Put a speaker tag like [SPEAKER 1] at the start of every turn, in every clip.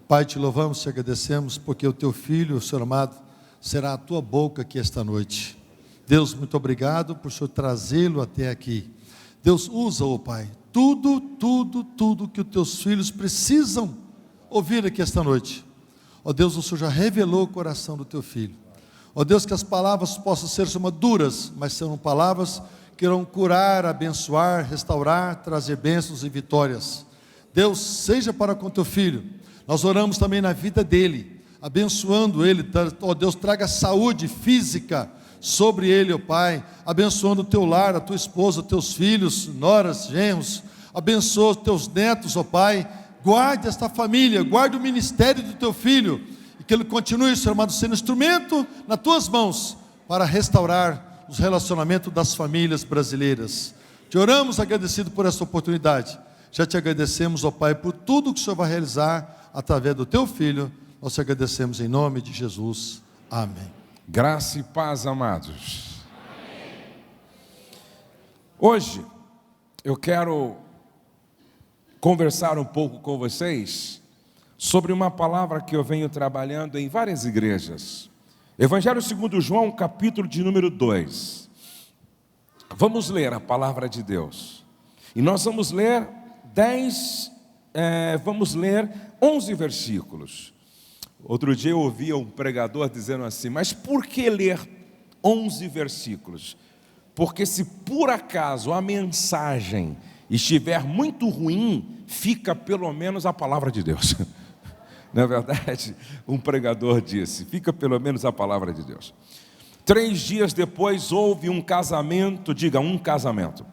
[SPEAKER 1] Pai, te louvamos, te agradecemos, porque o teu Filho, o Senhor amado, será a tua boca aqui esta noite. Deus, muito obrigado por o Senhor trazê-lo até aqui. Deus, usa-o, Pai, tudo que os teus filhos precisam ouvir aqui esta noite. Ó Deus, o Senhor já revelou o coração do teu Filho. Ó Deus, que as palavras possam ser duras, mas serão palavras que irão curar, abençoar, restaurar, trazer bênçãos e vitórias. Deus, seja para com teu Filho. Nós oramos também na vida dele, abençoando ele. Ó Deus, traga saúde física sobre ele, ó Pai, abençoando o teu lar, a tua esposa, teus filhos, noras, genros. Abençoa os teus netos, ó Pai. Guarde esta família, guarde o ministério do teu Filho, e que ele continue, Senhor amado, sendo instrumento nas tuas mãos, para restaurar os relacionamentos das famílias brasileiras. Te oramos agradecido por essa oportunidade. Já te agradecemos, ó Pai, por tudo que o Senhor vai realizar através do teu Filho. Nós te agradecemos em nome de Jesus. Amém.
[SPEAKER 2] Graça e paz, amados. Amém. Hoje eu quero conversar um pouco com vocês sobre uma palavra que eu venho trabalhando em várias igrejas. Evangelho segundo João, capítulo de número 2. Vamos ler a palavra de Deus. E nós vamos ler 11 versículos. Outro dia eu ouvi um pregador dizendo assim: mas por que ler 11 versículos? Porque se por acaso a mensagem estiver muito ruim, fica pelo menos a palavra de Deus. Não é verdade? Um pregador disse: fica pelo menos a palavra de Deus. 3 dias depois houve um casamento, diga, um casamento,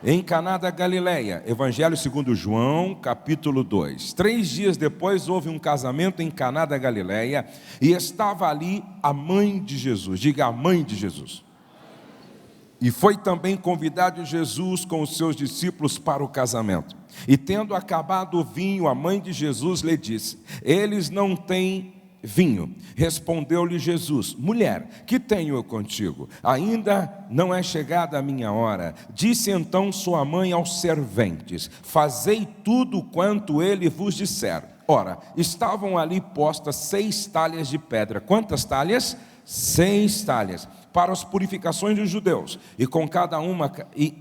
[SPEAKER 2] em Caná da Galileia. Evangelho segundo João, capítulo 2. 3 dias depois houve um casamento em Caná da Galileia, e estava ali a mãe de Jesus, diga, a mãe de Jesus. E foi também convidado Jesus com os seus discípulos para o casamento. E tendo acabado o vinho, a mãe de Jesus lhe disse: eles não têm vinho. Respondeu-lhe Jesus: mulher, que tenho eu contigo? Ainda não é chegada a minha hora. Disse então sua mãe aos serventes: fazei tudo quanto ele vos disser. Ora, estavam ali postas 6 talhas de pedra. Quantas talhas? 6 talhas, para as purificações dos judeus, e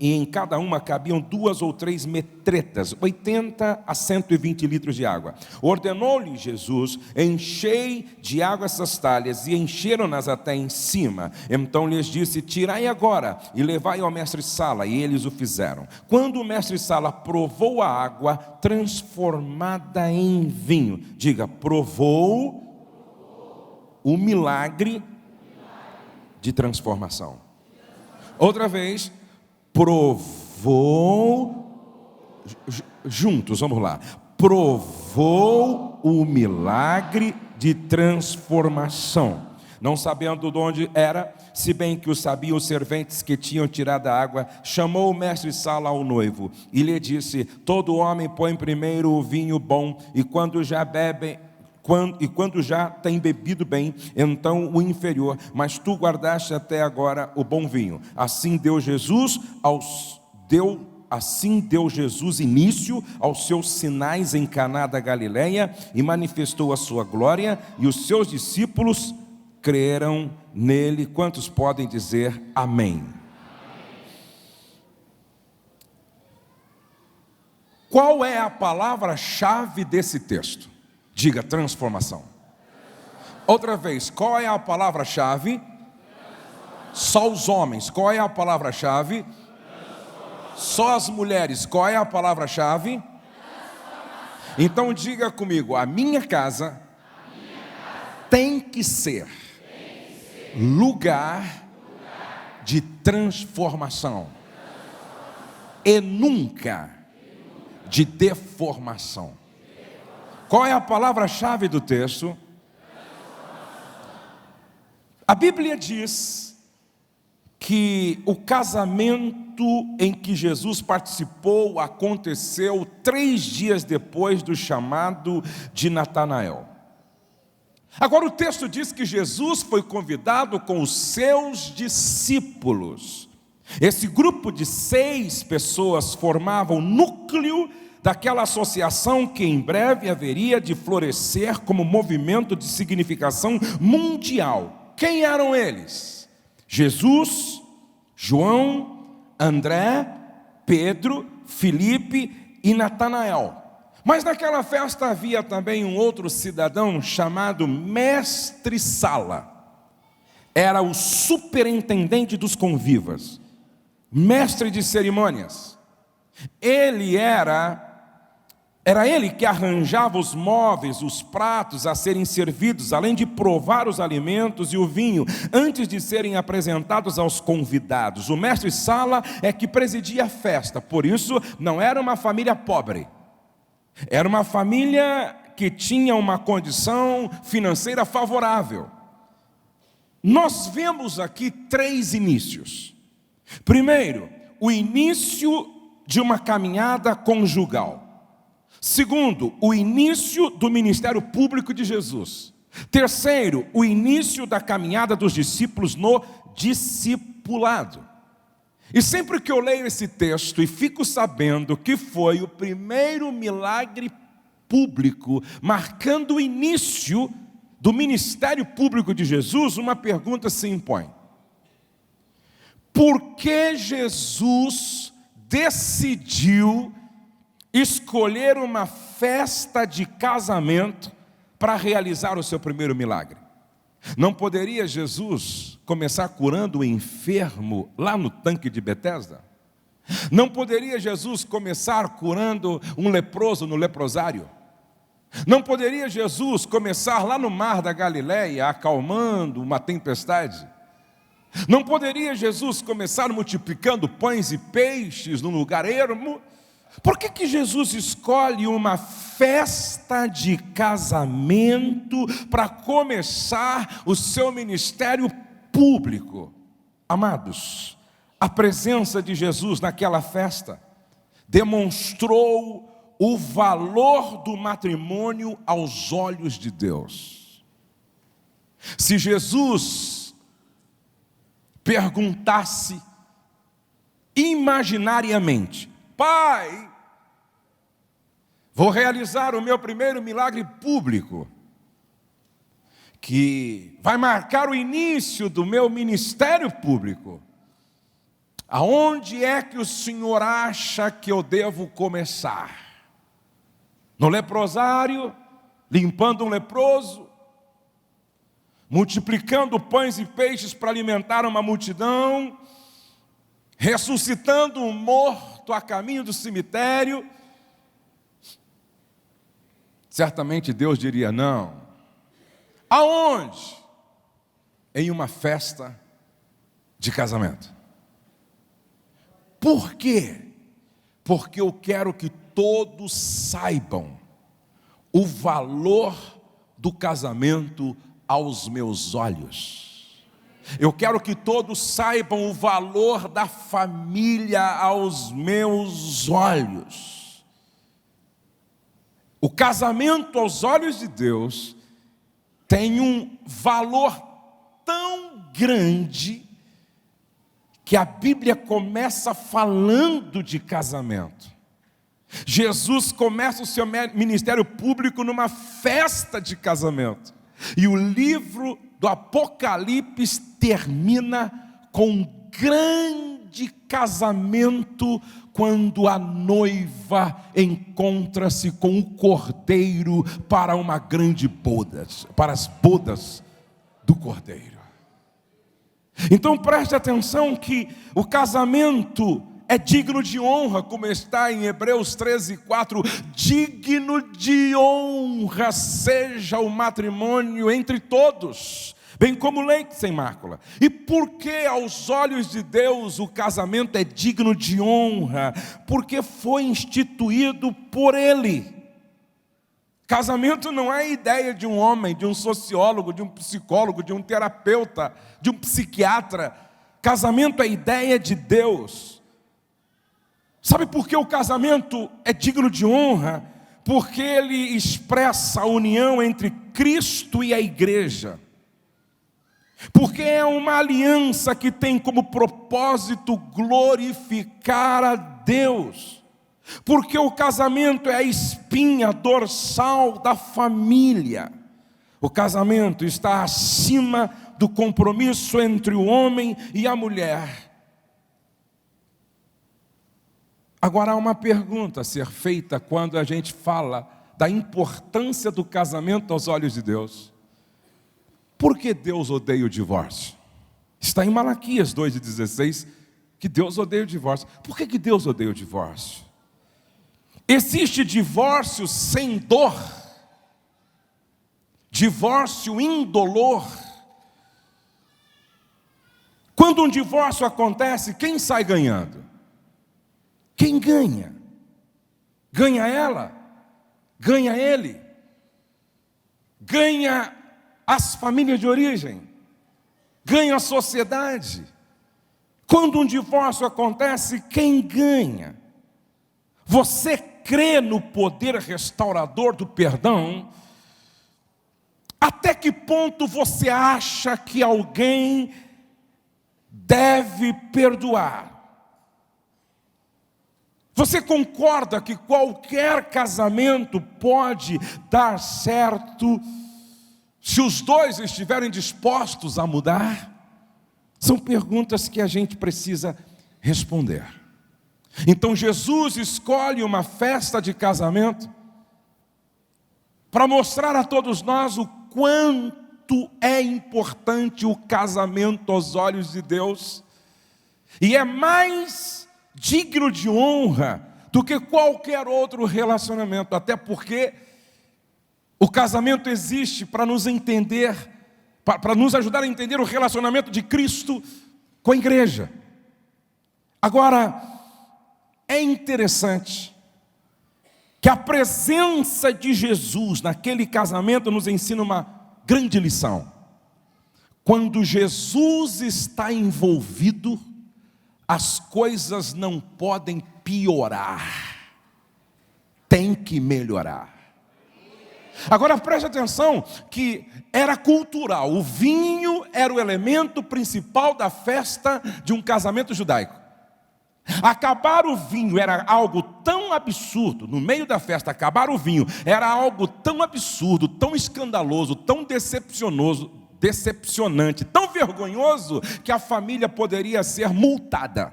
[SPEAKER 2] em cada uma cabiam 2 ou 3 metretas, 80 a 120 litros de água. Ordenou-lhe Jesus: enchei de água essas talhas, e encheram-nas até em cima. Então lhes disse: tirai agora e levai ao mestre-sala. E eles o fizeram. Quando o mestre-sala provou a água transformada em vinho, diga, provou o milagre de transformação. Outra vez, provou, juntos, vamos lá. Provou o milagre de transformação. Não sabendo de onde era, se bem que o sabiam os serventes que tinham tirado a água, chamou o mestre-sala ao noivo e lhe disse: todo homem põe primeiro o vinho bom, e quando já tem bebido bem, então o inferior, mas tu guardaste até agora o bom vinho. Assim deu Jesus início aos seus sinais em Caná da Galileia, e manifestou a sua glória, e os seus discípulos creram nele. Quantos podem dizer amém? Qual é a palavra-chave desse texto? Diga, transformação. Outra vez, qual é a palavra-chave? Só os homens. Qual é a palavra-chave? Só as mulheres. Qual é a palavra-chave? Então diga comigo: a minha casa tem que ser lugar de transformação e nunca de deformação. Qual é a palavra-chave do texto? A Bíblia diz que o casamento em que Jesus participou aconteceu 3 dias depois do chamado de Natanael. Agora o texto diz que Jesus foi convidado com os seus discípulos. Esse grupo de 6 pessoas formava o núcleo daquela associação que em breve haveria de florescer como movimento de significação mundial. Quem eram eles? Jesus, João, André, Pedro, Filipe e Natanael. Mas naquela festa havia também um outro cidadão chamado Mestre Sala. Era o superintendente dos convivas, mestre de cerimônias. Era ele que arranjava os móveis, os pratos a serem servidos, além de provar os alimentos e o vinho, antes de serem apresentados aos convidados. O mestre Sala é que presidia a festa, por isso não era uma família pobre. Era uma família que tinha uma condição financeira favorável. Nós vemos aqui 3 inícios. Primeiro, o início de uma caminhada conjugal. Segundo, o início do ministério público de Jesus. Terceiro, o início da caminhada dos discípulos no discipulado. E sempre que eu leio esse texto e fico sabendo que foi o primeiro milagre público, marcando o início do ministério público de Jesus, uma pergunta se impõe: por que Jesus decidiu escolher uma festa de casamento para realizar o seu primeiro milagre? Não poderia Jesus começar curando o enfermo lá no tanque de Betesda? Não poderia Jesus começar curando um leproso no leprosário? Não poderia Jesus começar lá no mar da Galileia, acalmando uma tempestade? Não poderia Jesus começar multiplicando pães e peixes num lugar ermo? Por que Jesus escolhe uma festa de casamento para começar o seu ministério público? Amados, a presença de Jesus naquela festa demonstrou o valor do matrimônio aos olhos de Deus. Se Jesus perguntasse imaginariamente: Pai, vou realizar o meu primeiro milagre público, que vai marcar o início do meu ministério público. Aonde é que o Senhor acha que eu devo começar? No leprosário, limpando um leproso, multiplicando pães e peixes para alimentar uma multidão, ressuscitando um morto a caminho do cemitério? Certamente Deus diria não. Aonde? Em uma festa de casamento. Por quê? Porque eu quero que todos saibam o valor do casamento aos meus olhos. Eu quero que todos saibam o valor da família aos meus olhos. O casamento aos olhos de Deus tem um valor tão grande que a Bíblia começa falando de casamento. Jesus começa o seu ministério público numa festa de casamento. E o livro do Apocalipse termina com um grande casamento, quando a noiva encontra-se com o cordeiro para uma grande boda, para as bodas do cordeiro. Então preste atenção que o casamento é digno de honra, como está em Hebreus 13:4, digno de honra seja o matrimônio entre todos, bem como leite sem mácula. E por que aos olhos de Deus o casamento é digno de honra? Porque foi instituído por Ele. Casamento não é ideia de um homem, de um sociólogo, de um psicólogo, de um terapeuta, de um psiquiatra. Casamento é ideia de Deus. Sabe por que o casamento é digno de honra? Porque ele expressa a união entre Cristo e a igreja. Porque é uma aliança que tem como propósito glorificar a Deus. Porque o casamento é a espinha dorsal da família. O casamento está acima do compromisso entre o homem e a mulher. Agora há uma pergunta a ser feita quando a gente fala da importância do casamento aos olhos de Deus. Por que Deus odeia o divórcio? Está em Malaquias 2,16 que Deus odeia o divórcio. Por que Deus odeia o divórcio? Existe divórcio sem dor, divórcio indolor. Quando um divórcio acontece, quem sai ganhando? Quem ganha? Ganha ela? Ganha ele? Ganha as famílias de origem? Ganha a sociedade? Quando um divórcio acontece, quem ganha? Você crê no poder restaurador do perdão? Até que ponto você acha que alguém deve perdoar? Você concorda que qualquer casamento pode dar certo se os dois estiverem dispostos a mudar? São perguntas que a gente precisa responder. Então Jesus escolhe uma festa de casamento para mostrar a todos nós o quanto é importante o casamento aos olhos de Deus. E é mais digno de honra do que qualquer outro relacionamento, até porque o casamento existe para nos entender, para nos ajudar a entender o relacionamento de Cristo com a igreja. Agora, é interessante que a presença de Jesus naquele casamento nos ensina uma grande lição. Quando Jesus está envolvido, as coisas não podem piorar, tem que melhorar. Agora preste atenção que era cultural, o vinho era o elemento principal da festa de um casamento judaico. Acabar o vinho era algo tão absurdo, no meio da festa acabar o vinho era algo tão absurdo, tão escandaloso, tão decepcionante, tão vergonhoso, que a família poderia ser multada.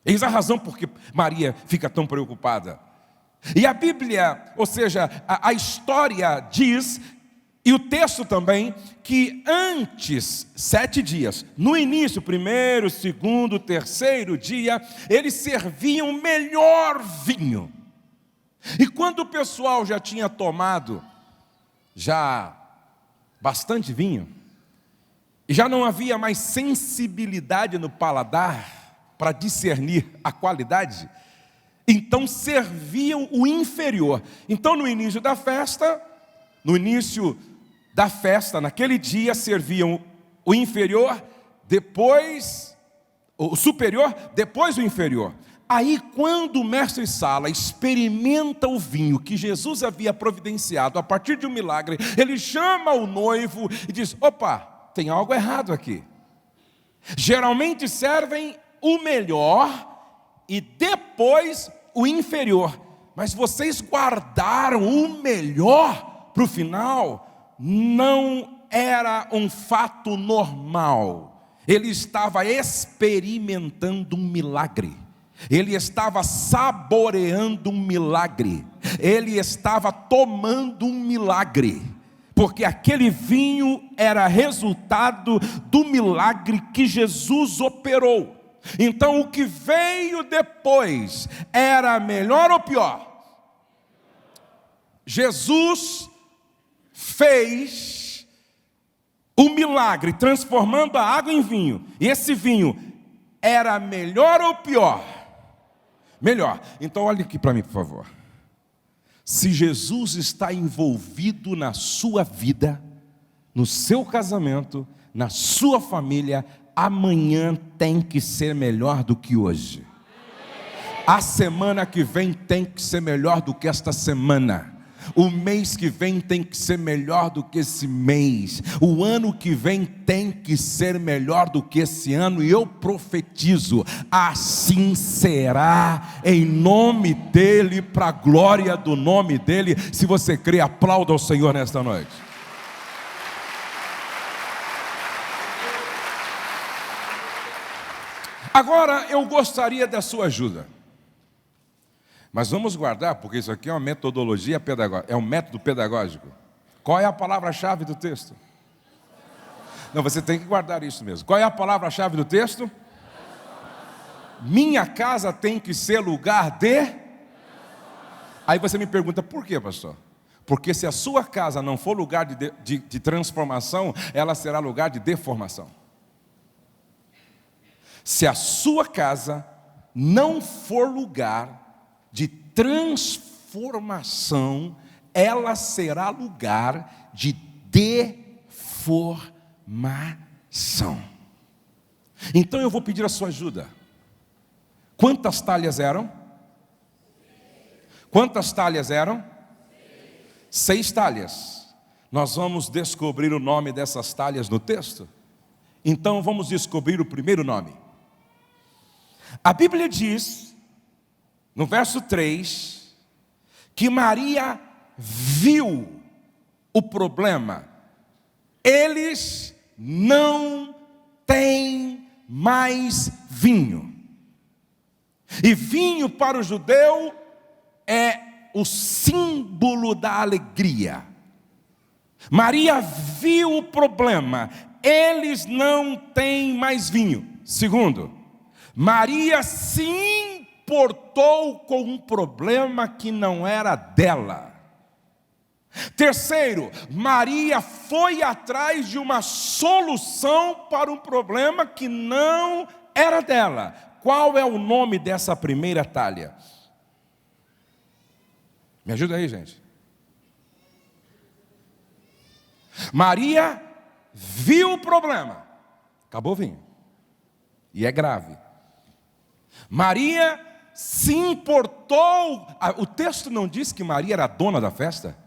[SPEAKER 2] Eis a razão por que Maria fica tão preocupada. E a Bíblia, ou seja, a história diz, e o texto também, que antes, 7 dias, no início, 1º, 2º, 3º dia, eles serviam o melhor vinho. E quando o pessoal já tinha tomado bastante vinho, e já não havia mais sensibilidade no paladar para discernir a qualidade, então serviam o inferior. Então no início da festa, naquele dia serviam o inferior, depois o superior, depois o inferior. Aí quando o mestre-sala experimenta o vinho que Jesus havia providenciado a partir de um milagre, ele chama o noivo e diz: opa, tem algo errado aqui. Geralmente servem o melhor e depois o inferior, mas vocês guardaram o melhor para o final. Não era um fato normal. Ele estava experimentando um milagre. Ele estava saboreando um milagre. Ele estava tomando um milagre. Porque aquele vinho era resultado do milagre que Jesus operou. Então o que veio depois era melhor ou pior? Jesus fez o milagre transformando a água em vinho. E esse vinho era melhor ou pior? Melhor. Então olhe aqui para mim, por favor. Se Jesus está envolvido na sua vida, no seu casamento, na sua família, amanhã tem que ser melhor do que hoje. A semana que vem tem que ser melhor do que esta semana. O mês que vem tem que ser melhor do que esse mês. O ano que vem tem que ser melhor do que esse ano. E eu profetizo, assim será, em nome dEle, para a glória do nome dEle. Se você crê, aplauda ao Senhor nesta noite. Agora eu gostaria da sua ajuda. Mas vamos guardar, porque isso aqui é uma metodologia pedagógica, é um método pedagógico. Qual é a palavra-chave do texto? Não, você tem que guardar isso mesmo. Qual é a palavra-chave do texto? Minha casa tem que ser lugar de... Aí você me pergunta, por quê, pastor? Porque se a sua casa não for lugar de transformação, ela será lugar de deformação. Se a sua casa não for lugar de transformação, ela será lugar de deformação. Então eu vou pedir a sua ajuda. Quantas talhas eram? Quantas talhas eram? 6 talhas. Nós vamos descobrir o nome dessas talhas no texto. Então vamos descobrir o primeiro nome. A Bíblia diz, no verso 3, que Maria viu o problema. Eles não têm mais vinho. E vinho para o judeu é o símbolo da alegria. Maria viu o problema. Eles não têm mais vinho. Segundo, Maria se importou com um problema que não era dela. Terceiro, Maria foi atrás de uma solução para um problema que não era dela. Qual é o nome dessa primeira talha? Me ajuda aí, gente. Maria viu o problema. Acabou o vinho. E é grave. Maria se importou. O texto não diz que Maria era a dona da festa.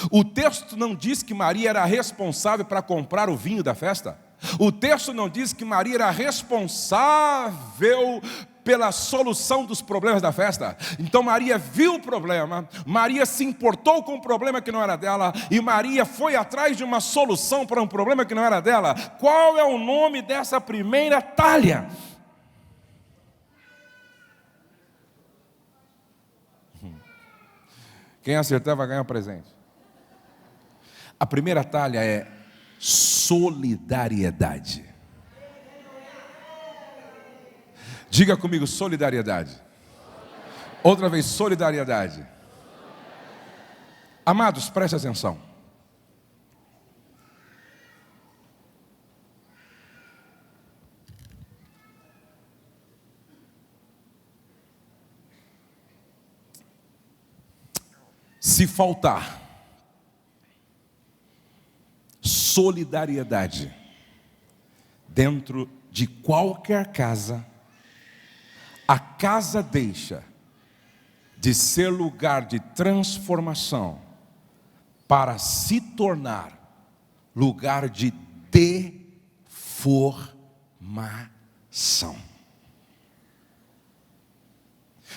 [SPEAKER 2] O texto não diz que Maria era responsável para comprar o vinho da festa. O texto não diz que Maria era responsável pela solução dos problemas da festa. Então Maria viu o problema, Maria se importou com o problema que não era dela, e Maria foi atrás de uma solução para um problema que não era dela. Qual é o nome dessa primeira talha? Quem acertar vai ganhar um presente. A primeira talha é solidariedade. Diga comigo, solidariedade. Outra vez, solidariedade. Amados, preste atenção. Se faltar solidariedade dentro de qualquer casa, a casa deixa de ser lugar de transformação para se tornar lugar de deformação.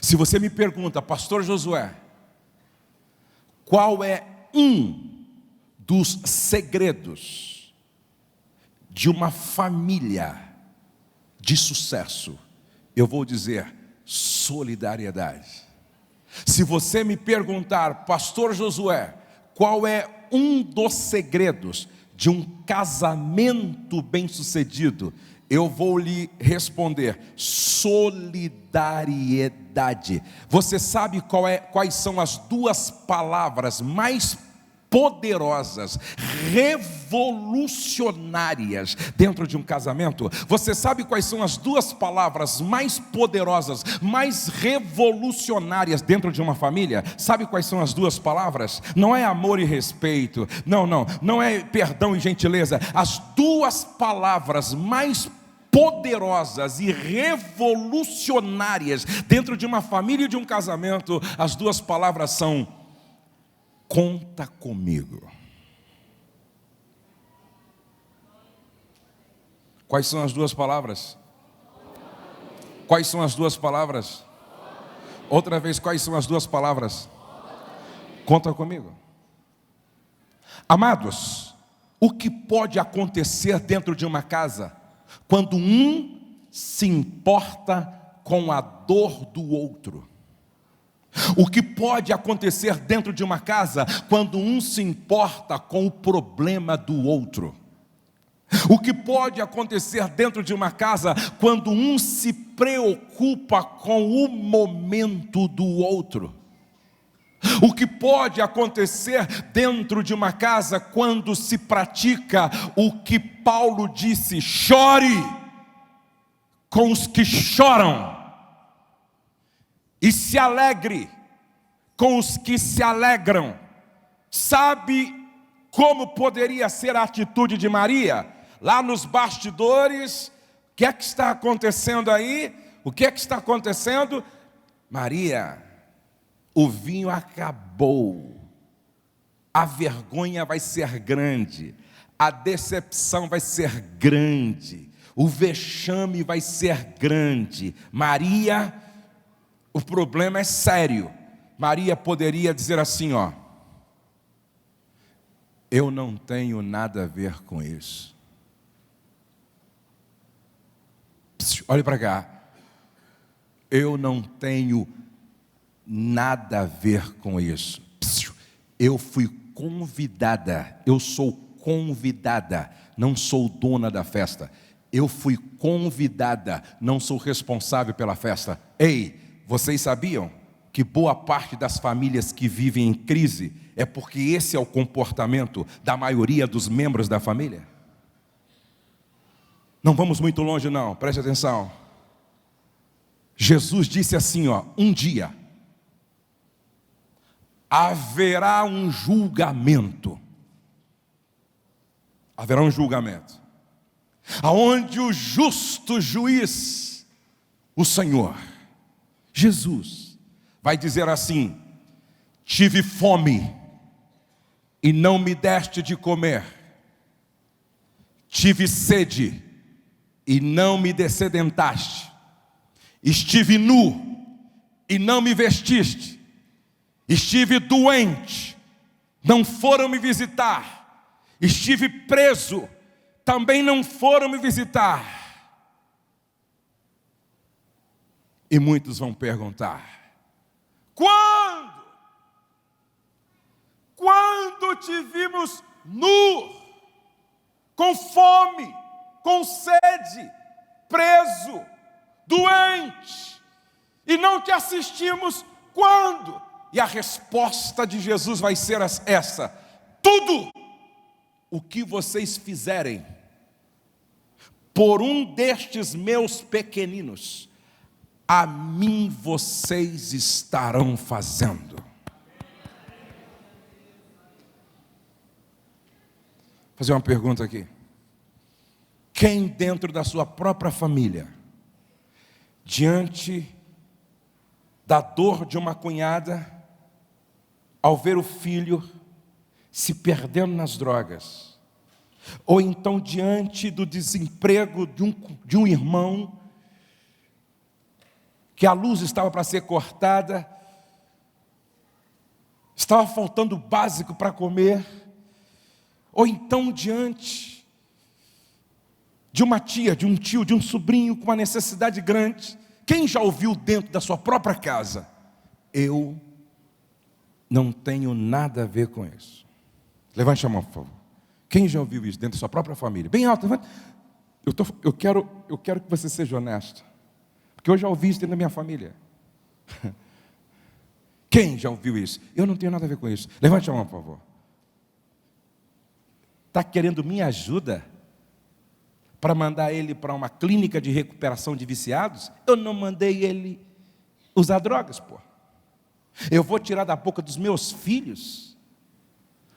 [SPEAKER 2] Se você me pergunta, pastor Josué, qual é um dos segredos de uma família de sucesso? Eu vou dizer, solidariedade. Se você me perguntar, pastor Josué, qual é um dos segredos de um casamento bem-sucedido? Eu vou lhe responder, solidariedade. Você sabe quais são as duas palavras mais poderosas, revolucionárias dentro de um casamento? Você sabe quais são as duas palavras mais poderosas, mais revolucionárias dentro de uma família? Sabe quais são as duas palavras? Não é amor e respeito, não é perdão e gentileza. As duas palavras mais poderosas e revolucionárias dentro de uma família e de um casamento, as duas palavras são conta comigo. Quais são as duas palavras? Quais são as duas palavras? Outra vez, quais são as duas palavras? Conta comigo. Amados, o que pode acontecer dentro de uma casa quando um se importa com a dor do outro? O que pode acontecer dentro de uma casa quando um se importa com o problema do outro? O que pode acontecer dentro de uma casa quando um se preocupa com o momento do outro? O que pode acontecer dentro de uma casa quando se pratica o que Paulo disse: chore com os que choram e se alegre com os que se alegram. Sabe como poderia ser a atitude de Maria? Lá nos bastidores, o que é que está acontecendo aí? O que é que está acontecendo? Maria, o vinho acabou, a vergonha vai ser grande, a decepção vai ser grande, o vexame vai ser grande. Maria, o problema é sério. Maria poderia dizer assim, ó: eu não tenho nada a ver com isso. Olhe para cá. Eu não tenho nada a ver com isso. Eu fui convidada, eu sou convidada, não sou dona da festa. Eu fui convidada, não sou responsável pela festa. Ei, vocês sabiam que boa parte das famílias que vivem em crise é porque esse é o comportamento da maioria dos membros da família? Não vamos muito longe não, preste atenção. Jesus disse assim, ó: um dia haverá um julgamento. Haverá um julgamento, aonde o justo juiz, o Senhor, Jesus, vai dizer assim: tive fome e não me deste de comer, tive sede e não me dessedentaste, estive nu e não me vestiste, estive doente, não foram me visitar, estive preso, também não foram me visitar. E muitos vão perguntar: quando? Quando te vimos nu, com fome, com sede, preso, doente, e não te assistimos quando? E a resposta de Jesus vai ser essa: tudo o que vocês fizerem por um destes meus pequeninos, a mim vocês estarão fazendo. Vou fazer uma pergunta aqui. Quem dentro da sua própria família, diante da dor de uma cunhada, ao ver o filho se perdendo nas drogas, ou então diante do desemprego de um irmão, que a luz estava para ser cortada, estava faltando o básico para comer, ou então diante de uma tia, de um tio, de um sobrinho com uma necessidade grande. Quem já ouviu dentro da sua própria casa: eu não tenho nada a ver com isso? Levante a mão, por favor. Quem já ouviu isso dentro da sua própria família? Bem alto, levante. Eu quero que você seja honesto, porque eu já ouvi isso dentro da minha família. Quem já ouviu isso? Eu não tenho nada a ver com isso. Levante a mão, por favor. Está querendo minha ajuda para mandar ele para uma clínica de recuperação de viciados? Eu não mandei ele usar drogas, pô. Eu vou tirar da boca dos meus filhos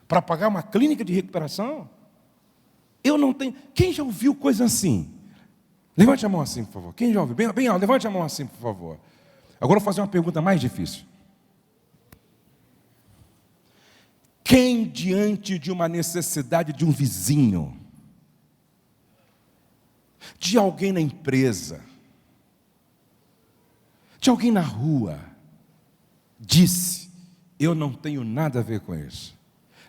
[SPEAKER 2] para pagar uma clínica de recuperação? Eu não tenho. Quem já ouviu coisa assim? Levante a mão assim, por favor. Quem já ouviu? Bem alto, levante a mão assim, por favor. Agora eu vou fazer uma pergunta mais difícil. Quem diante de uma necessidade de um vizinho, de alguém na empresa, de alguém na rua, disse: eu não tenho nada a ver com isso?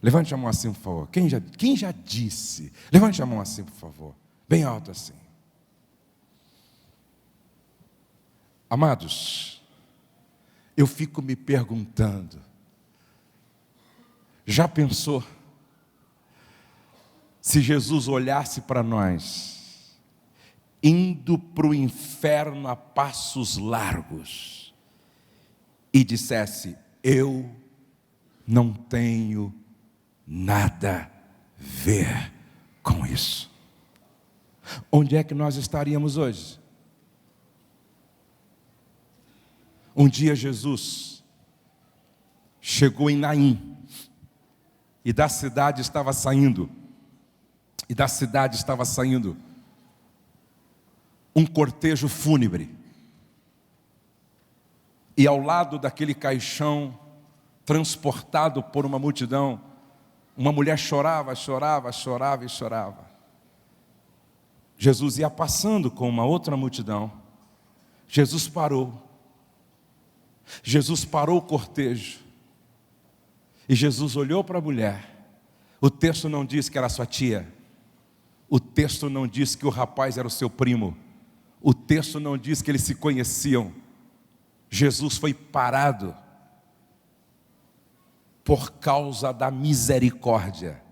[SPEAKER 2] Levante a mão assim, por favor. Quem já disse? Levante a mão assim, por favor. Bem alto assim. Amados, eu fico me perguntando, já pensou se Jesus olhasse para nós, indo para o inferno a passos largos, e dissesse: eu não tenho nada a ver com isso? Onde é que nós estaríamos hoje? Um dia Jesus chegou em Naim, e da cidade estava saindo um cortejo fúnebre, e ao lado daquele caixão, transportado por uma multidão, uma mulher chorava. Jesus ia passando com uma outra multidão. Jesus parou o cortejo, e Jesus olhou para a mulher. O texto não diz que era sua tia, o texto não diz que o rapaz era o seu primo, o texto não diz que eles se conheciam. Jesus foi parado por causa da misericórdia.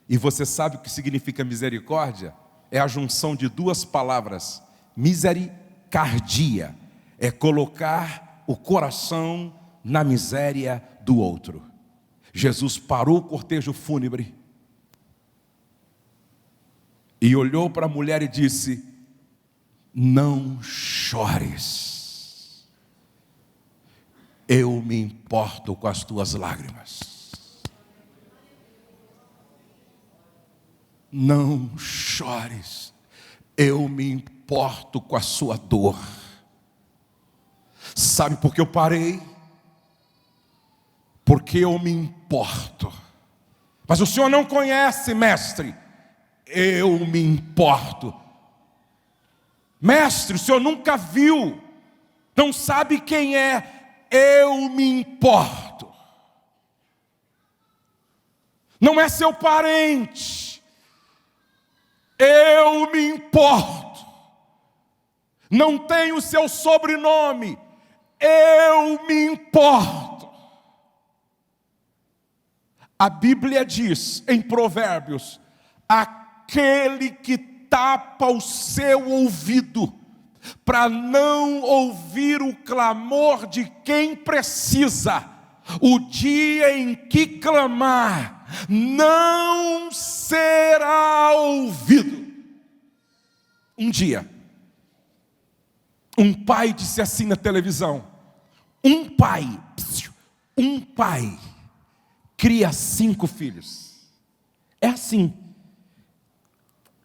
[SPEAKER 2] E você sabe o que significa misericórdia? É a junção de duas palavras: misericardia, é colocar o coração na miséria do outro. Jesus parou o cortejo fúnebre e olhou para a mulher e disse: não chores, eu me importo com as tuas lágrimas. Não chores, eu me importo com a sua dor. Sabe por que eu parei? Porque eu me importo. Mas o senhor não conhece, mestre. Eu me importo. Mestre, o senhor nunca viu, não sabe quem é. Eu me importo. Não é seu parente. Eu me importo. Não tem o seu sobrenome. Eu me importo. A Bíblia diz em Provérbios: aquele que tapa o seu ouvido para não ouvir o clamor de quem precisa, o dia em que clamar, não será ouvido. Um dia, um pai disse assim na televisão: um pai cria 5 filhos. É assim,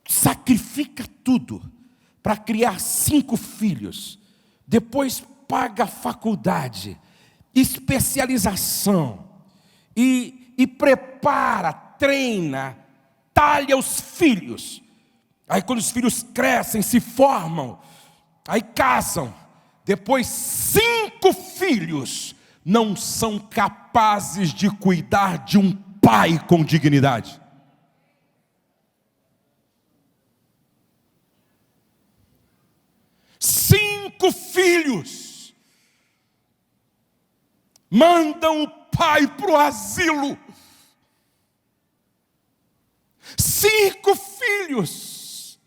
[SPEAKER 2] sacrifica tudo para criar 5 filhos, depois paga faculdade, especialização, e prepara, treina, talha os filhos. Aí quando os filhos crescem, se formam, aí casam, depois 5 filhos não são capazes de cuidar de um pai com dignidade. Cinco filhos mandam o pai para o asilo. 5 filhos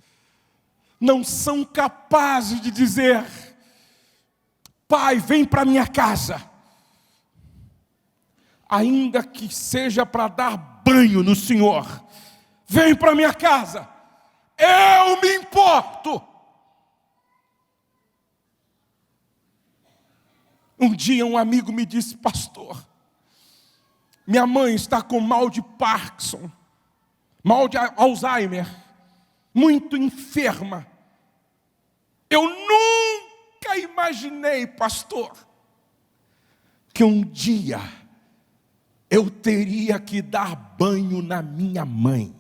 [SPEAKER 2] não são capazes de dizer: pai, vem para minha casa, ainda que seja para dar banho no Senhor, vem para minha casa, eu me importo. Um dia um amigo me disse: pastor, minha mãe está com mal de Parkinson, mal de Alzheimer, muito enferma. Eu nunca imaginei, pastor, que um dia eu teria que dar banho na minha mãe.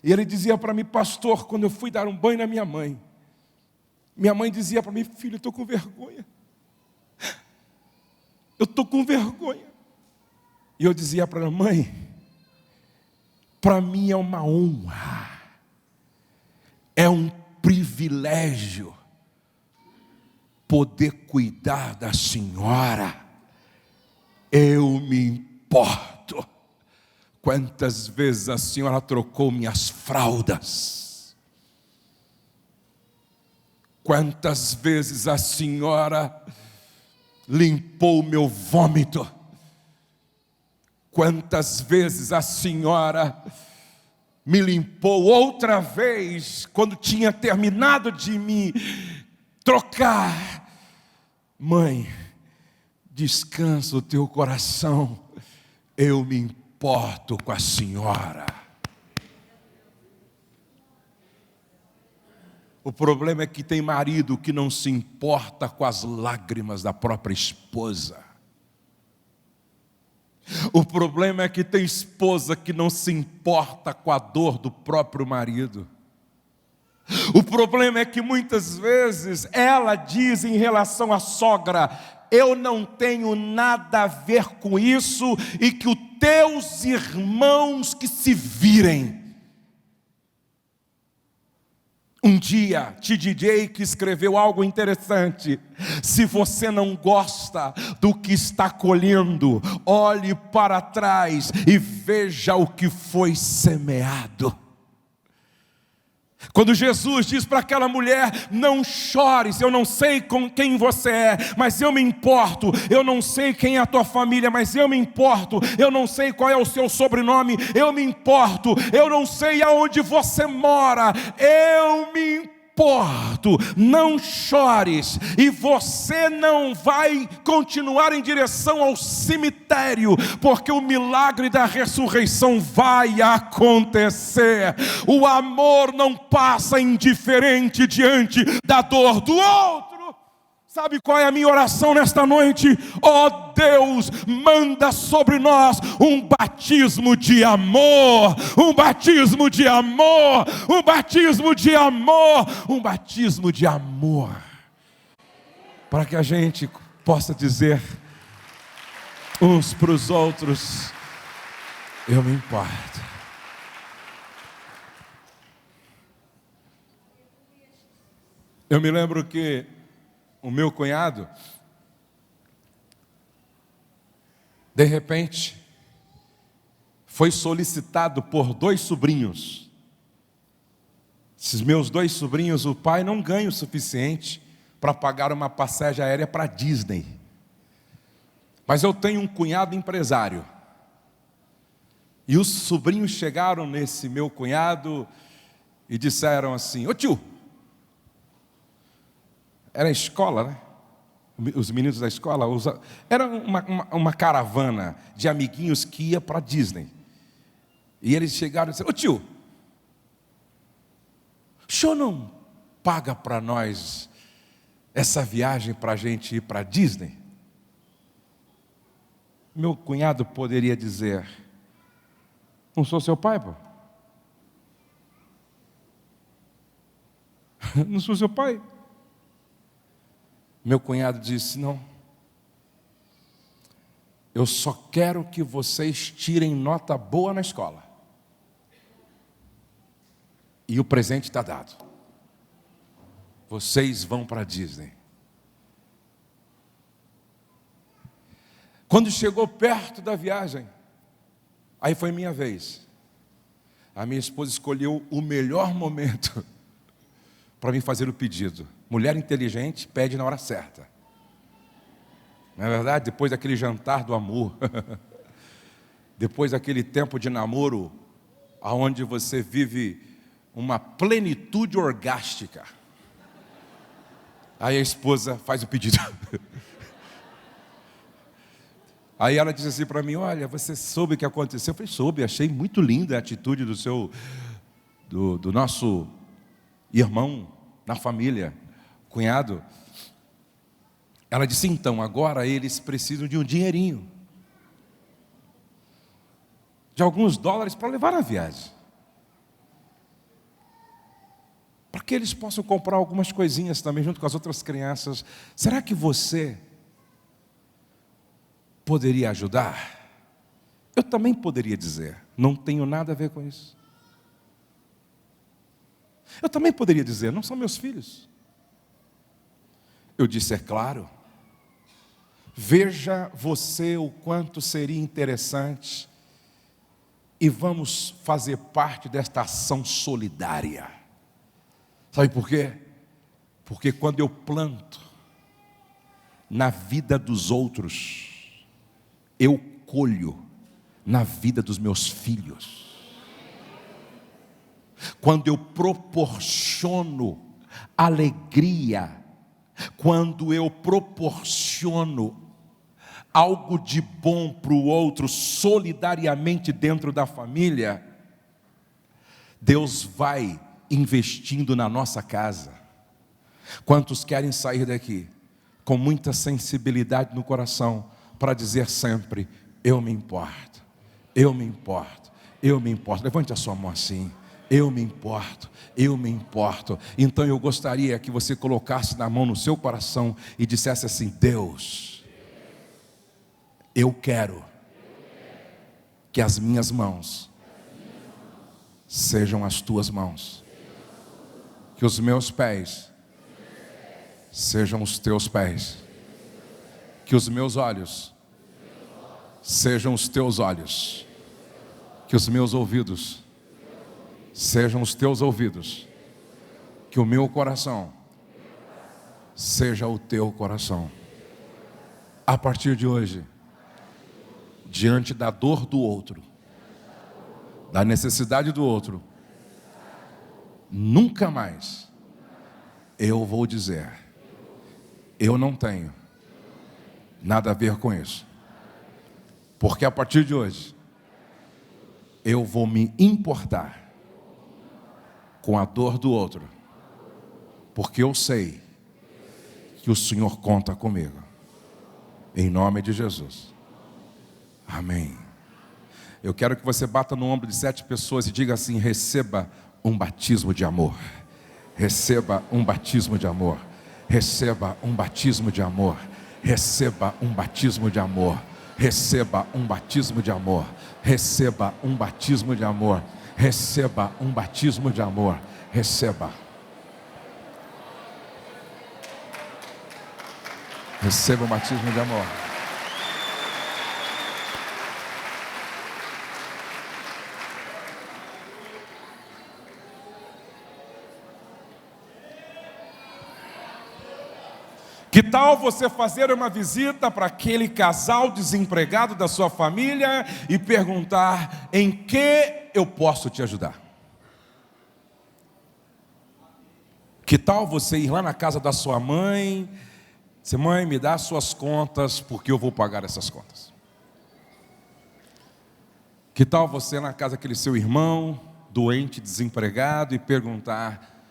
[SPEAKER 2] E ele dizia para mim: pastor, quando eu fui dar um banho na minha mãe dizia para mim: filho, eu estou com vergonha. Eu estou com vergonha. E eu dizia para ela: mãe, para mim é uma honra, é um privilégio poder cuidar da senhora. Eu me importo quantas vezes a senhora trocou minhas fraldas, quantas vezes a senhora limpou o meu vômito, quantas vezes a senhora me limpou outra vez quando tinha terminado de me trocar. Mãe, descansa o teu coração, eu me importo com a senhora. O problema é que tem marido que não se importa com as lágrimas da própria esposa. O problema é que tem esposa que não se importa com a dor do próprio marido. O problema é que muitas vezes ela diz em relação à sogra: eu não tenho nada a ver com isso, e que os teus irmãos que se virem. Um dia, T.D. Jakes escreveu algo interessante: se você não gosta do que está colhendo, olhe para trás e veja o que foi semeado. Quando Jesus diz para aquela mulher: não chores, eu não sei com quem você é, mas eu me importo. Eu não sei quem é a tua família, mas eu me importo. Eu não sei qual é o seu sobrenome, eu me importo. Eu não sei aonde você mora, eu me importo. Não chores, e você não vai continuar em direção ao cemitério, porque o milagre da ressurreição vai acontecer. O amor não passa indiferente diante da dor do outro. Sabe qual é a minha oração nesta noite? Ó Deus, manda sobre nós um batismo de amor, um batismo de amor, um batismo de amor, um batismo de amor, para que a gente possa dizer uns para os outros: eu me importo. Eu me lembro que o meu cunhado, de repente, foi solicitado por 2 sobrinhos. Esses meus 2 sobrinhos, o pai não ganha o suficiente para pagar uma passagem aérea para Disney. Mas eu tenho um cunhado empresário. E os sobrinhos chegaram nesse meu cunhado e disseram assim: ô tio, era a escola, né? Os meninos da escola era uma caravana de amiguinhos que ia para Disney. E eles chegaram e disseram: ô tio, o senhor não paga para nós essa viagem para a gente ir para Disney? Meu cunhado poderia dizer: não sou seu pai, pô. Não sou seu pai. Meu cunhado disse: não, eu só quero que vocês tirem nota boa na escola, e o presente está dado, vocês vão para a Disney. Quando chegou perto da viagem, aí foi minha vez. A minha esposa escolheu o melhor momento para mim fazer o pedido. Mulher inteligente pede na hora certa. Não é verdade? Depois daquele jantar do amor, depois daquele tempo de namoro, onde você vive uma plenitude orgástica, aí a esposa faz o pedido. Aí ela disse assim para mim: olha, você soube o que aconteceu? Eu falei: soube, achei muito linda a atitude do nosso irmão na família, cunhado. Ela disse: então, agora eles precisam de um dinheirinho. de alguns dólares para levar na viagem, para que eles possam comprar algumas coisinhas também junto com as outras crianças. Será que você poderia ajudar? Eu também poderia dizer, não tenho nada a ver com isso. Eu também poderia dizer, não são meus filhos. Eu disse, é claro. Veja você o quanto seria interessante e vamos fazer parte desta ação solidária. Sabe por quê? Porque quando eu planto na vida dos outros, eu colho na vida dos meus filhos. Quando eu proporciono alegria, quando eu proporciono algo de bom para o outro, solidariamente dentro da família, Deus vai investindo na nossa casa. Quantos querem sair daqui com muita sensibilidade no coração para dizer sempre, eu me importo, eu me importo, eu me importo. Levante a sua mão assim. Eu me importo, eu me importo. Então eu gostaria que você colocasse na mão no seu coração e dissesse assim, Deus, eu quero que as minhas mãos sejam as tuas mãos, que os meus pés sejam os teus pés, que os meus olhos sejam os teus olhos, que os meus ouvidos sejam os teus ouvidos, que o meu coração seja o teu coração. A partir de hoje, diante da dor do outro, da necessidade do outro, nunca mais eu vou dizer, eu não tenho nada a ver com isso, porque a partir de hoje, eu vou me importar com a dor do outro, porque eu sei que o Senhor conta comigo, em nome de Jesus, amém. Eu quero que você bata no ombro de 7 pessoas e diga assim, receba um batismo de amor, receba um batismo de amor, receba um batismo de amor, receba um batismo de amor, receba um batismo de amor, receba um batismo de amor, receba um batismo de amor, receba. Receba um batismo de amor. Que tal você fazer uma visita para aquele casal desempregado da sua família e perguntar, em que eu posso te ajudar? Que tal você ir lá na casa da sua mãe, dizer, mãe, me dá as suas contas, porque eu vou pagar essas contas. Que tal você ir na casa daquele seu irmão, doente, desempregado, e perguntar,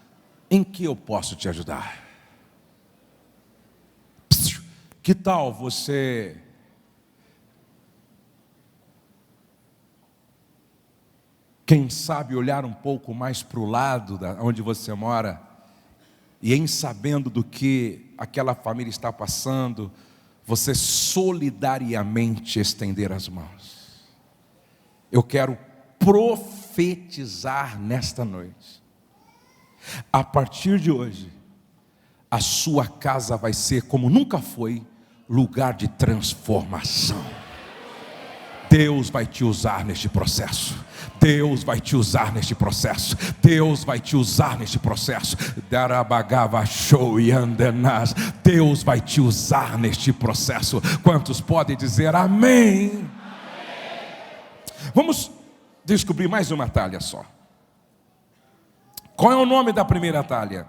[SPEAKER 2] em que eu posso te ajudar? Que tal você quem sabe olhar um pouco mais para o lado onde você mora e em sabendo do que aquela família está passando, você solidariamente estender as mãos? Eu quero profetizar nesta noite. A partir de hoje, a sua casa vai ser como nunca foi, lugar de transformação. Deus vai te usar neste processo. Deus vai te usar neste processo. Deus vai te usar neste processo. Deus vai te usar neste processo. Quantos podem dizer amém? Amém. Vamos descobrir mais uma talha só. Qual é o nome da primeira talha?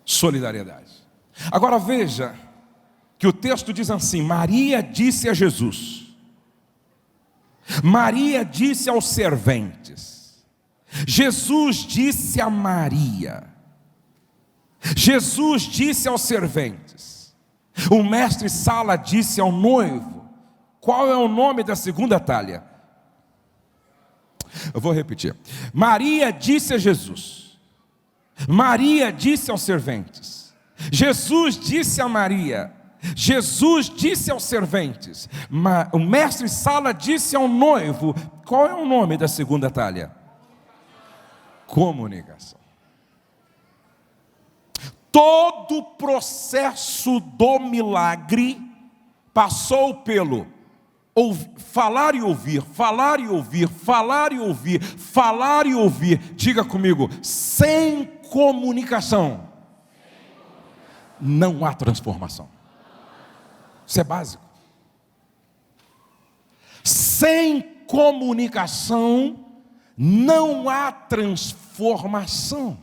[SPEAKER 2] Solidariedade. Agora veja que o texto diz assim, Maria disse a Jesus, Maria disse aos serventes, Jesus disse a Maria, Jesus disse aos serventes, o mestre Sala disse ao noivo, Qual é o nome da segunda talha? Eu vou repetir. Maria disse a Jesus. Maria disse aos serventes. Jesus disse a Maria. Jesus disse aos serventes. O mestre Sala disse ao noivo. Qual é o nome da segunda talha? Comunicação. Todo o processo do milagre passou pelo falar e ouvir, falar e ouvir, falar e ouvir, falar e ouvir. Diga comigo, sem comunicação não há transformação. Isso é básico. Sem comunicação não há transformação.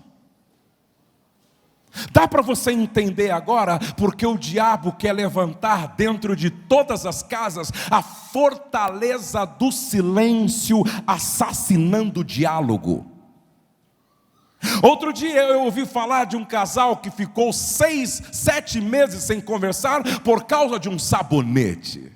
[SPEAKER 2] Dá para você entender agora porque o diabo quer levantar dentro de todas as casas a fortaleza do silêncio, assassinando o diálogo. Outro dia eu ouvi falar de um casal que ficou 6, 7 meses sem conversar por causa de um sabonete.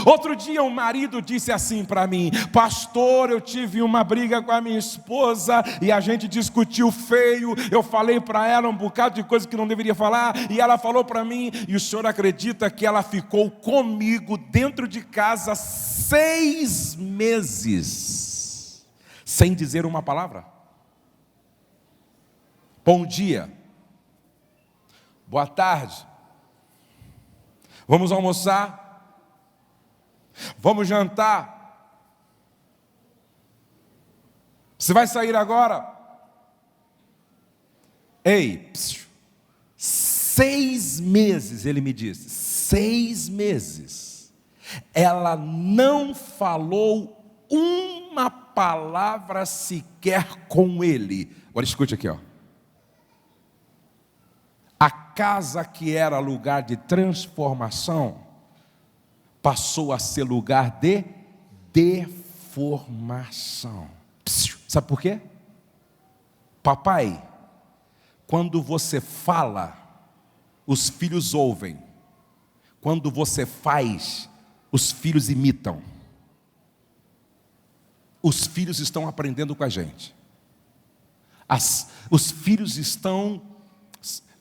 [SPEAKER 2] Outro dia um marido disse assim para mim: pastor, eu tive uma briga com a minha esposa e a gente discutiu feio. Eu falei para ela um bocado de coisa que não deveria falar e ela falou para mim. E o senhor acredita que ela ficou comigo dentro de casa 6 meses sem dizer uma palavra? Bom dia, boa tarde, vamos almoçar? Vamos jantar? Você vai sair agora? Ei, 6 meses, ele me disse, 6 meses. Ela não falou uma palavra sequer com ele. Agora escute aqui, ó. A casa que era lugar de transformação passou a ser lugar de deformação. Sabe por quê? Papai, quando você fala, os filhos ouvem. Quando você faz, os filhos imitam. Os filhos estão aprendendo com a gente. Os filhos estão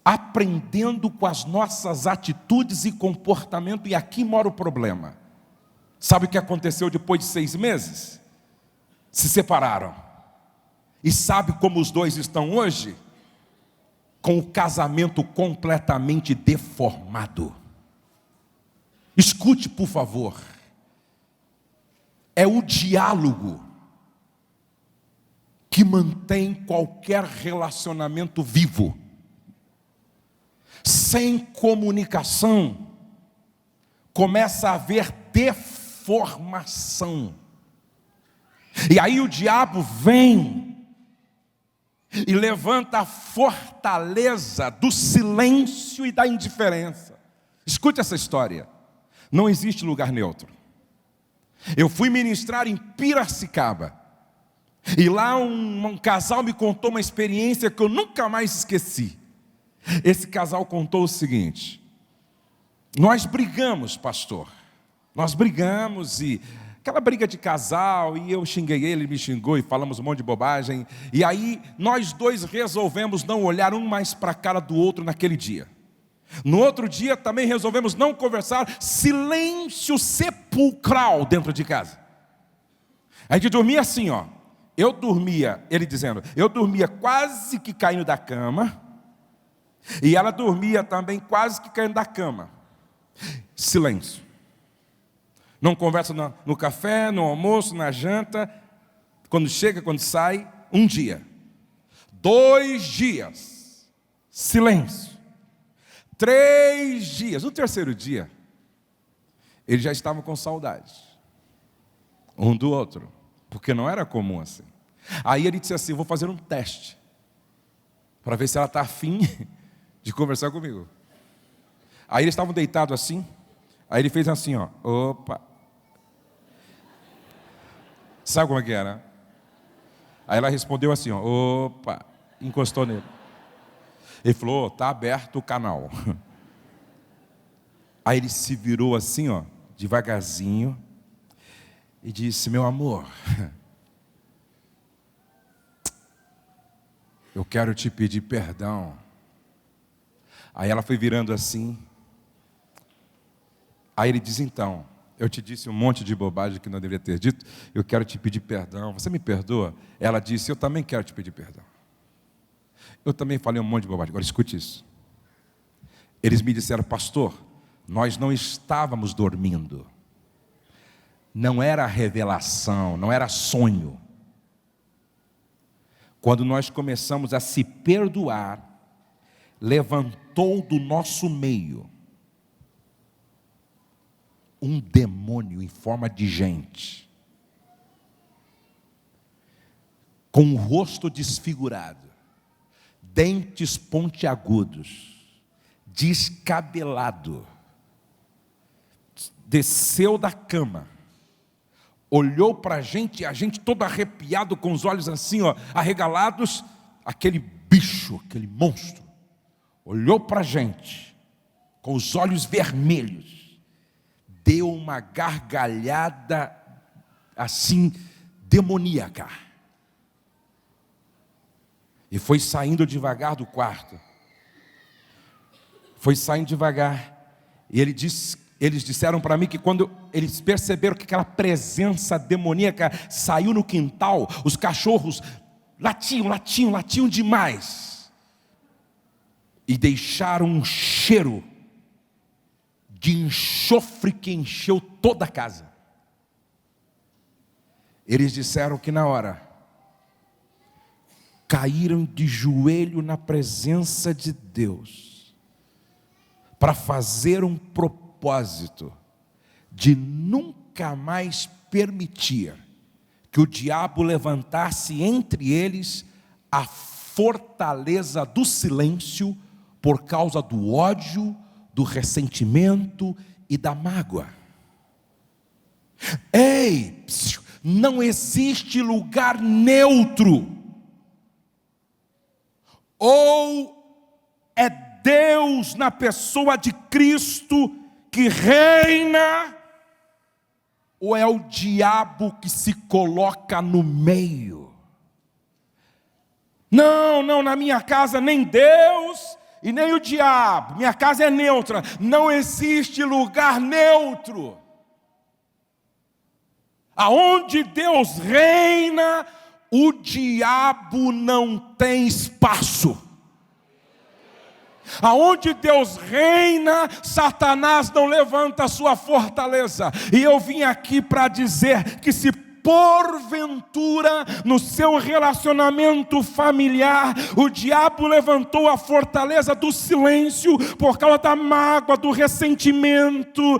[SPEAKER 2] aprendendo com as nossas atitudes e comportamento, e aqui mora o problema. Sabe o que aconteceu depois de 6 meses? Se separaram. E sabe como os dois estão hoje? Com o casamento completamente deformado. Escute, por favor. É o diálogo que mantém qualquer relacionamento vivo. Sem comunicação, começa a haver deformação. E aí o diabo vem e levanta a fortaleza do silêncio e da indiferença. Escute essa história. Não existe lugar neutro. Eu fui ministrar em Piracicaba. E lá um casal me contou uma experiência que eu nunca mais esqueci. Esse casal contou o seguinte: nós brigamos, pastor. Nós brigamos e aquela briga de casal, e eu xinguei ele me xingou e falamos um monte de bobagem. E aí nós dois resolvemos não olhar um mais para a cara do outro naquele dia. No outro dia também resolvemos não conversar, silêncio sepulcral dentro de casa. A gente dormia assim, ó. Eu dormia, ele dizendo, eu dormia quase que caindo da cama. E ela dormia também quase que caindo da cama. Silêncio. Não conversa no café, no almoço, na janta. Quando chega, quando sai, 1 dia. 2 dias. Silêncio. 3 dias. No 3º dia, eles já estavam com saudade um do outro, porque não era comum assim. Aí ele disse assim: vou fazer um teste para ver se ela está afim de conversar comigo. Aí eles estavam deitados assim. Aí ele fez assim, ó. Opa. Sabe como é que era? Aí ela respondeu assim, ó. Opa. Encostou nele. Ele falou, tá aberto o canal. Aí ele se virou assim, ó, devagarzinho, e disse: meu amor, eu quero te pedir perdão. Aí ela foi virando assim. Aí ele diz: então, eu te disse um monte de bobagem que não deveria ter dito, eu quero te pedir perdão, você me perdoa? Ela disse: eu também quero te pedir perdão. Eu também falei um monte de bobagem. Agora escute isso. Eles me disseram: pastor, nós não estávamos dormindo. Não era revelação, não era sonho. Quando nós começamos a se perdoar, levantou do nosso meio um demônio em forma de gente, com o rosto desfigurado, dentes pontiagudos, descabelado, desceu da cama, olhou para a gente todo arrepiado, com os olhos assim, ó, arregalados. Aquele bicho, aquele monstro, olhou para a gente, com os olhos vermelhos, deu uma gargalhada assim, demoníaca, e foi saindo devagar do quarto. Foi saindo devagar, e eles disseram para mim que quando eles perceberam que aquela presença demoníaca saiu no quintal, os cachorros latiam demais, e deixaram um cheiro de enxofre que encheu toda a casa. Eles disseram que na hora caíram de joelho na presença de Deus para fazer um propósito de nunca mais permitir que o diabo levantasse entre eles a fortaleza do silêncio por causa do ódio, do ressentimento e da mágoa. Ei, não existe lugar neutro. Ou é Deus na pessoa de Cristo que reina, ou é o diabo que se coloca no meio. Não, na minha casa nem Deus e nem o diabo, minha casa é neutra. Não existe lugar neutro. Aonde Deus reina, o diabo não tem espaço. Aonde Deus reina, Satanás não levanta a sua fortaleza. E eu vim aqui para dizer que se porventura no seu relacionamento familiar o diabo levantou a fortaleza do silêncio por causa da mágoa, do ressentimento,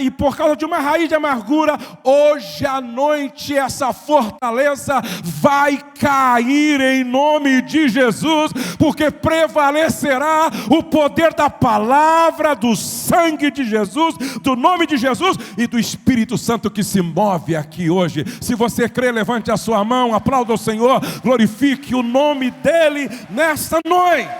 [SPEAKER 2] e por causa de uma raiz de amargura, hoje à noite essa fortaleza vai cair em nome de Jesus, porque prevalecerá o poder da palavra, do sangue de Jesus, do nome de Jesus e do Espírito Santo que se move aqui hoje. Se você crê, levante a sua mão, aplauda o Senhor, glorifique o nome dEle nesta noite.